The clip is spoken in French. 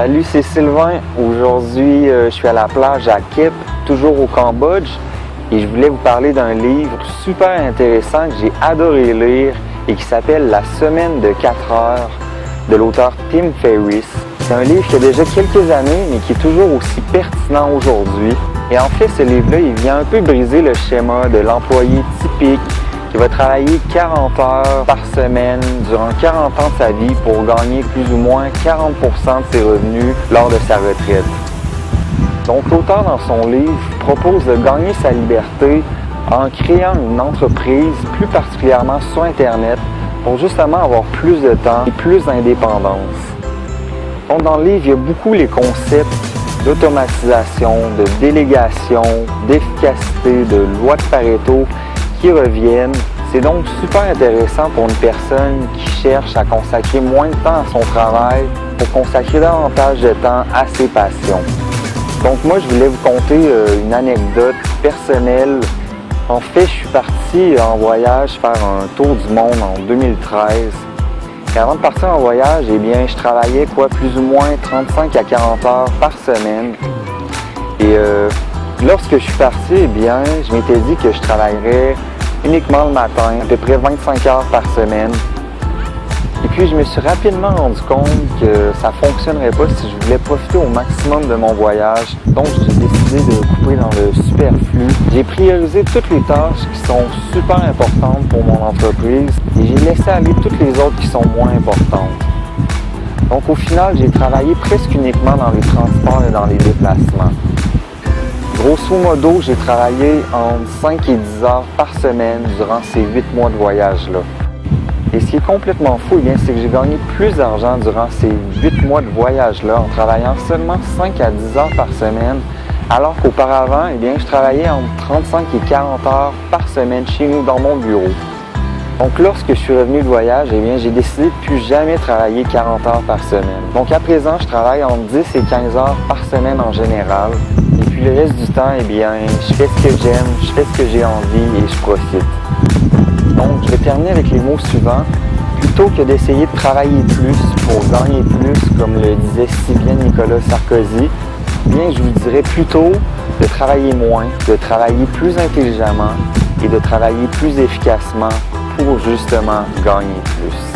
Salut, c'est Sylvain. Aujourd'hui, je suis à la plage à Kip, toujours au Cambodge, et je voulais vous parler d'un livre super intéressant que j'ai adoré lire et qui s'appelle La semaine de 4 heures de l'auteur Tim Ferriss. C'est un livre qui a déjà quelques années, mais qui est toujours aussi pertinent aujourd'hui. Et en fait, ce livre-là, il vient un peu briser le schéma de l'employé typique qui va travailler 40 heures par semaine durant 40 ans de sa vie pour gagner plus ou moins 40% de ses revenus lors de sa retraite. Donc l'auteur dans son livre propose de gagner sa liberté en créant une entreprise, plus particulièrement sur Internet, pour justement avoir plus de temps et plus d'indépendance. Donc dans le livre, il y a beaucoup les concepts d'automatisation, de délégation, d'efficacité, de loi de Pareto qui reviennent. C'est donc super intéressant pour une personne qui cherche à consacrer moins de temps à son travail pour consacrer davantage de temps à ses passions. Donc moi, je voulais vous conter une anecdote personnelle. En fait, je suis parti en voyage faire un tour du monde en 2013. Et avant de partir en voyage, eh bien, je travaillais plus ou moins 35 à 40 heures par semaine. Et lorsque je suis parti, eh bien, je m'étais dit que je travaillerais uniquement le matin, à peu près 25 heures par semaine. Et puis, je me suis rapidement rendu compte que ça ne fonctionnerait pas si je voulais profiter au maximum de mon voyage. Donc, j'ai décidé de couper dans le superflu. J'ai priorisé toutes les tâches qui sont super importantes pour mon entreprise et j'ai laissé aller toutes les autres qui sont moins importantes. Donc, au final, j'ai travaillé presque uniquement dans les transports et dans les déplacements. Grosso modo, j'ai travaillé entre 5 et 10 heures par semaine durant ces 8 mois de voyage-là. Et ce qui est complètement fou, eh bien, c'est que j'ai gagné plus d'argent durant ces 8 mois de voyage-là en travaillant seulement 5 à 10 heures par semaine, alors qu'auparavant, eh bien, je travaillais entre 35 et 40 heures par semaine chez nous dans mon bureau. Donc lorsque je suis revenu de voyage, eh bien, j'ai décidé de plus jamais travailler 40 heures par semaine. Donc à présent, je travaille entre 10 et 15 heures par semaine en général. Et puis le reste du temps, eh bien, je fais ce que j'aime, je fais ce que j'ai envie et je profite. Donc je vais terminer avec les mots suivants. Plutôt que d'essayer de travailler plus pour gagner plus, comme le disait si bien Nicolas Sarkozy, eh bien, je vous dirais plutôt de travailler moins, de travailler plus intelligemment et de travailler plus efficacement pour justement gagner plus.